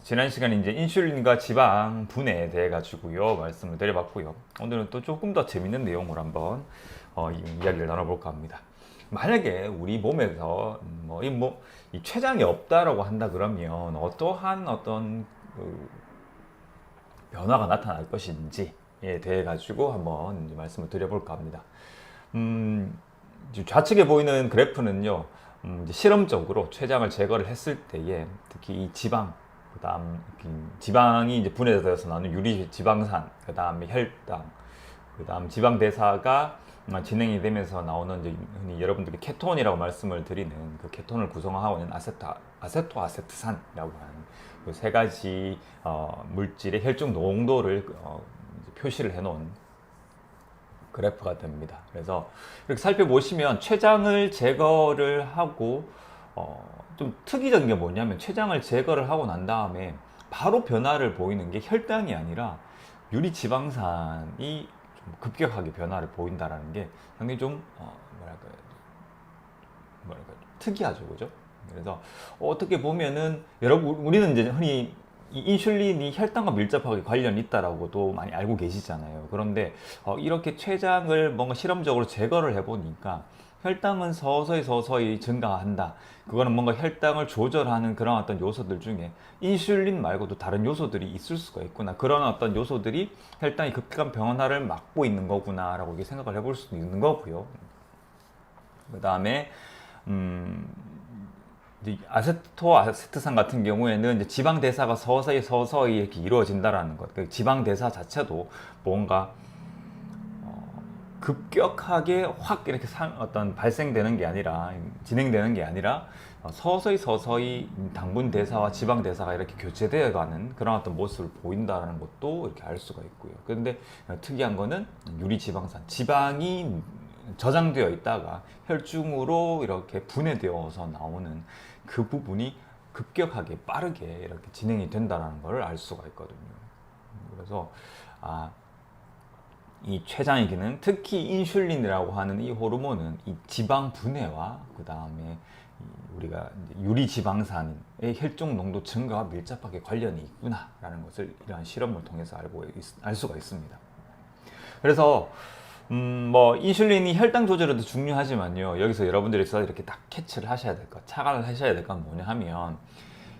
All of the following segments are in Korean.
지난 시간에 이제 인슐린과 지방 분해에 대해 가지고요 말씀을 드려봤고요. 오늘은 또 조금 더 재밌는 내용을 한번 이야기를 나눠볼까 합니다. 만약에 우리 몸에서 이 췌장이 없다라고 한다 그러면 어떠한 어떤 변화가 나타날 것인지에 대해 가지고 한번 이제 말씀을 드려볼까 합니다. 좌측에 보이는 그래프는요, 이제 실험적으로 췌장을 제거를 했을 때에 특히 이 지방, 그다음 지방이 이제 분해되어서 나오는 유리 지방산, 그다음에 혈당, 그다음 지방 대사가 진행이 되면서 나오는 이제 흔히 여러분들이 케톤이라고 말씀을 드리는 그 케톤을 구성하고 있는 아세토아세트산이라고 하는 그 세 가지 물질의 혈중 농도를 표시를 해놓은 그래프가 됩니다. 그래서 이렇게 살펴보시면 췌장을 제거를 하고 좀 특이적인 게 뭐냐면 췌장을 제거를 하고 난 다음에 바로 변화를 보이는 게 혈당이 아니라 유리지방산이 좀 급격하게 변화를 보인다라는 게 상당히 좀 뭐랄까 특이하죠, 그죠? 그래서 어떻게 보면은 여러분 우리는 이제 흔히 이 인슐린이 혈당과 밀접하게 관련이 있다라고도 많이 알고 계시잖아요. 그런데 이렇게 췌장을 뭔가 실험적으로 제거를 해보니까 혈당은 서서히 증가한다. 그거는 뭔가 혈당을 조절하는 그런 어떤 요소들 중에 인슐린 말고도 다른 요소들이 있을 수가 있구나. 그런 어떤 요소들이 혈당이 급격한 변화를 막고 있는 거구나라고 이렇게 생각을 해볼 수도 있는 거고요. 그 다음에 아세토아세트산 같은 경우에는 이제 지방 대사가 서서히 이렇게 이루어진다라는 것. 그 지방 대사 자체도 뭔가 급격하게 확 이렇게 어떤 발생되는 게 아니라 진행되는 게 아니라 서서히 당분 대사와 지방 대사가 이렇게 교체되어 가는 그런 어떤 모습을 보인다는 것도 이렇게 알 수가 있고요. 그런데 특이한 거는 유리 지방산, 지방이 저장되어 있다가 혈중으로 이렇게 분해되어서 나오는 그 부분이 급격하게 빠르게 이렇게 진행이 된다는 것을 알 수가 있거든요. 그래서 이 췌장의 기능, 특히 인슐린이라고 하는 이 호르몬은 이 지방 분해와 그 다음에 우리가 유리 지방산의 혈중 농도 증가와 밀접하게 관련이 있구나라는 것을 이러한 실험을 통해서 알 수가 있습니다. 그래서 인슐린이 혈당 조절에도 중요하지만요. 여기서 여러분들이 이렇게 딱 캐치를 하셔야 될 것, 착안을 하셔야 될 건 뭐냐 하면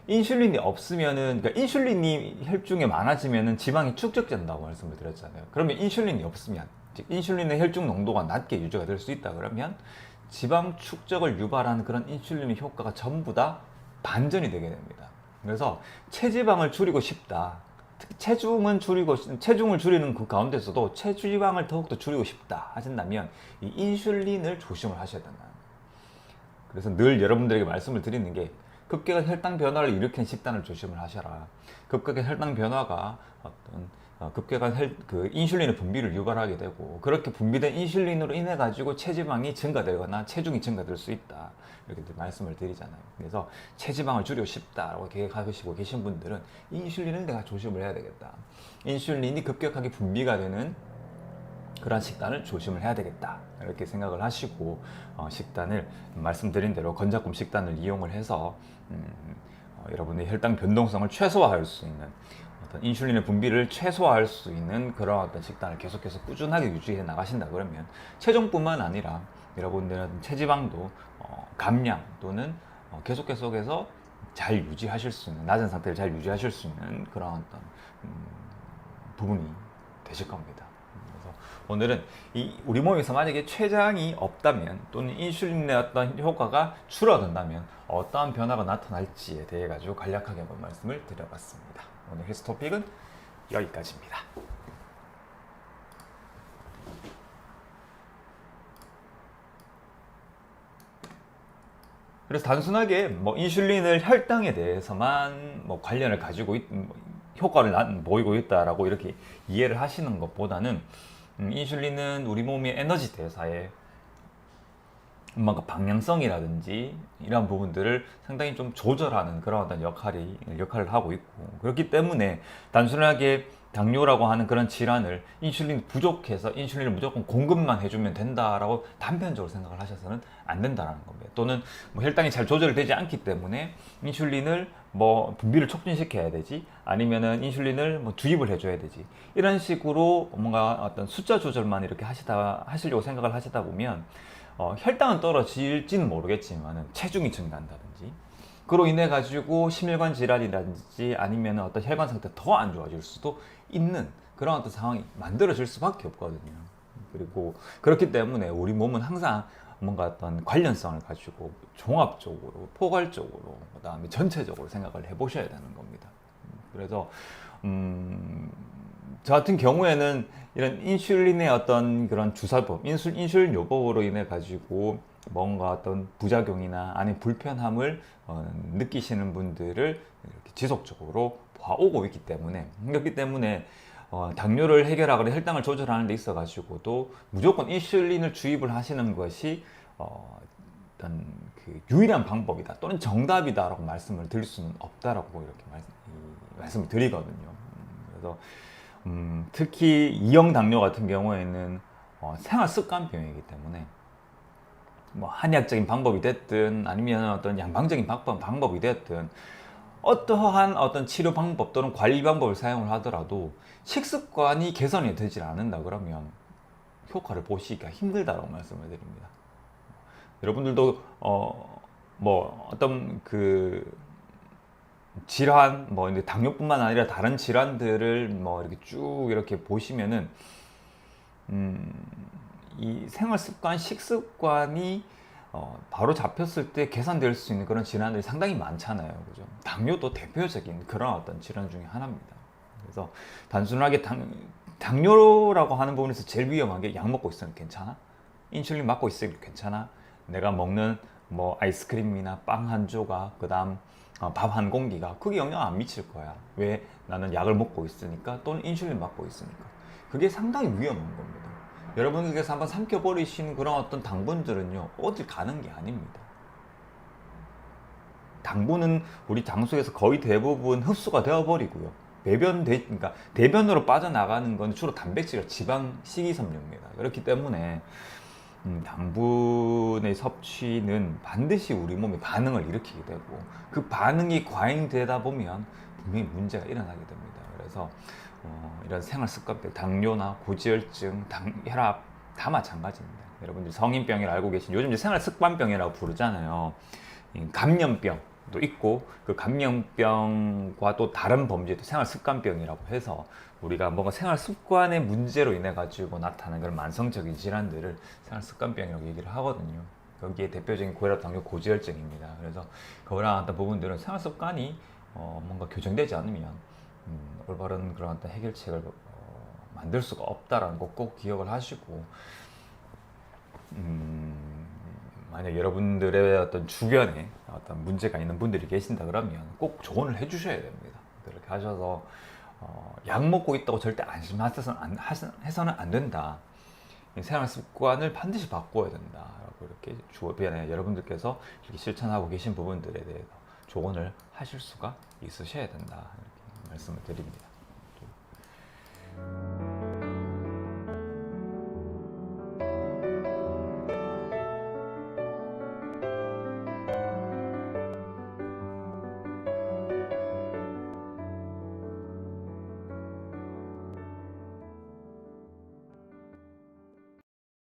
인슐린이 없으면은, 그러니까 인슐린이 혈중에 많아지면은 지방이 축적된다고 말씀을 드렸잖아요. 그러면 인슐린이 없으면, 즉 인슐린의 혈중 농도가 낮게 유지가 될 수 있다 그러면 지방 축적을 유발하는 그런 인슐린의 효과가 전부 다 반전이 되게 됩니다. 그래서 체지방을 줄이고 싶다. 특히 체중을 줄이는 그 가운데서도 체지방을 더욱더 줄이고 싶다 하신다면 이 인슐린을 조심을 하셔야 된다. 그래서 늘 여러분들에게 말씀을 드리는 게 급격한 혈당 변화를 일으키는 식단을 조심을 하셔라. 급격한 혈당 변화가 급격한 그 인슐린의 분비를 유발하게 되고 그렇게 분비된 인슐린으로 인해 가지고 체지방이 증가되거나 체중이 증가될 수 있다. 이렇게 말씀을 드리잖아요. 그래서 체지방을 줄이고 싶다라고 계획하시고 계신 분들은 인슐린을 내가 조심을 해야 되겠다. 인슐린이 급격하게 분비가 되는 그런 식단을 조심을 해야 되겠다 이렇게 생각을 하시고 식단을 말씀드린 대로 건작품 식단을 이용을 해서 여러분의 혈당 변동성을 최소화할 수 있는 어떤 인슐린의 분비를 최소화할 수 있는 그런 어떤 식단을 계속해서 꾸준하게 유지해 나가신다 그러면 체중뿐만 아니라 여러분들의 체지방도 감량 또는 계속해서 잘 유지하실 수 있는 낮은 상태를 잘 유지하실 수 있는 그런 어떤 부분이 되실 겁니다. 오늘은 우리 몸에서 만약에 췌장이 없다면 또는 인슐린의 어떤 효과가 줄어든다면 어떠한 변화가 나타날지에 대해 가지고 간략하게 한번 말씀을 드려봤습니다. 오늘 헬스 토픽은 여기까지입니다. 그래서 단순하게 인슐린을 혈당에 대해서만 관련을 가지고 효과를 보이고 있다라고 이렇게 이해를 하시는 것보다는 인슐린은 우리 몸의 에너지 대사에 뭔가 방향성이라든지 이런 부분들을 상당히 좀 조절하는 그런 어떤 역할을 하고 있고 그렇기 때문에 단순하게 당뇨라고 하는 그런 질환을 인슐린 부족해서 인슐린을 무조건 공급만 해주면 된다라고 단편적으로 생각을 하셔서는 안 된다라는 겁니다. 또는 뭐 혈당이 잘 조절되지 않기 때문에 인슐린을 뭐 분비를 촉진시켜야 되지, 아니면은 인슐린을 뭐 주입을 해줘야 되지, 이런 식으로 뭔가 어떤 숫자 조절만 이렇게 하시려고 생각을 하시다 보면 혈당은 떨어질지는 모르겠지만 체중이 증가한다든지, 그로 인해 가지고 심혈관 질환이라든지 아니면 어떤 혈관 상태 더 안 좋아질 수도 있는 그런 어떤 상황이 만들어질 수밖에 없거든요. 그리고 그렇기 때문에 우리 몸은 항상 뭔가 어떤 관련성을 가지고 종합적으로, 포괄적으로, 그다음에 전체적으로 생각을 해보셔야 되는 겁니다. 그래서 저 같은 경우에는 이런 인슐린의 어떤 그런 주사법, 인슐린 요법으로 인해 가지고 뭔가 어떤 부작용이나 아니면 불편함을 느끼시는 분들을 이렇게 지속적으로 봐오고 있기 때문에, 그렇기 때문에 당뇨를 해결하거나 혈당을 조절하는 데 있어 가지고도 무조건 인슐린을 주입을 하시는 것이 어떤 그 유일한 방법이다 또는 정답이다라고 말씀을 드릴 수는 없다라고 이렇게 말씀을 드리거든요. 그래서 특히 2형 당뇨 같은 경우에는 생활 습관병이기 때문에 뭐 한의학적인 방법이 됐든 아니면 어떤 양방적인 방법이 됐든 어떠한 어떤 치료 방법 또는 관리 방법을 사용을 하더라도 식습관이 개선이 되질 않는다 그러면 효과를 보시기가 힘들다라고 말씀을 드립니다. 여러분들도 뭐 어떤 그 질환, 뭐 이제 당뇨뿐만 아니라 다른 질환들을 뭐 이렇게 쭉 이렇게 보시면은 이 생활 습관, 식습관이 바로 잡혔을 때 개선될 수 있는 그런 질환들이 상당히 많잖아요. 그죠? 당뇨도 대표적인 그런 어떤 질환 중에 하나입니다. 그래서 단순하게 당뇨라고 하는 부분에서 제일 위험한 게 약 먹고 있으면 괜찮아? 인슐린 맞고 있으면 괜찮아? 내가 먹는 뭐 아이스크림이나 빵 한 조각, 그 다음 밥 한 공기가 그게 영향 안 미칠 거야. 왜? 나는 약을 먹고 있으니까, 또는 인슐린 맞고 있으니까. 그게 상당히 위험한 겁니다. 여러분들께서 한번 삼켜버리시는 그런 어떤 당분들은요, 어딜 가는 게 아닙니다. 당분은 우리 장소에서 거의 대부분 흡수가 되어버리고요. 그러니까 대변으로 빠져나가는 건 주로 단백질과 지방, 식이섬유입니다. 그렇기 때문에 당분의 섭취는 반드시 우리 몸에 반응을 일으키게 되고, 그 반응이 과잉되다 보면 분명히 문제가 일어나게 됩니다. 그래서 이런 생활 습관들, 당뇨나 고지혈증, 혈압 다 마찬가지입니다. 여러분들 성인병이라 알고 계신, 요즘 이제 생활 습관병이라고 부르잖아요. 감염병도 있고, 그 감염병과 또 다른 범죄도 생활 습관병이라고 해서 우리가 뭔가 생활 습관의 문제로 인해 가지고 나타나는 그런 만성적인 질환들을 생활 습관병이라고 얘기를 하거든요. 거기에 대표적인 고혈압, 당뇨, 고지혈증입니다. 그래서 그러한 어떤 부분들은 생활 습관이 뭔가 교정되지 않으면 올바른 그런 어떤 해결책을 만들 수가 없다라는 거 꼭 기억을 하시고, 만약 여러분들의 어떤 주변에 어떤 문제가 있는 분들이 계신다 그러면 꼭 조언을 해주셔야 됩니다. 그렇게 하셔서 약 먹고 있다고 절대 안심해서는 안 된다. 생활 습관을 반드시 바꿔야 된다. 이렇게 주변에 여러분들께서 이렇게 실천하고 계신 부분들에 대해서 조언을 하실 수가 있으셔야 된다. 이렇게 말씀을 드립니다.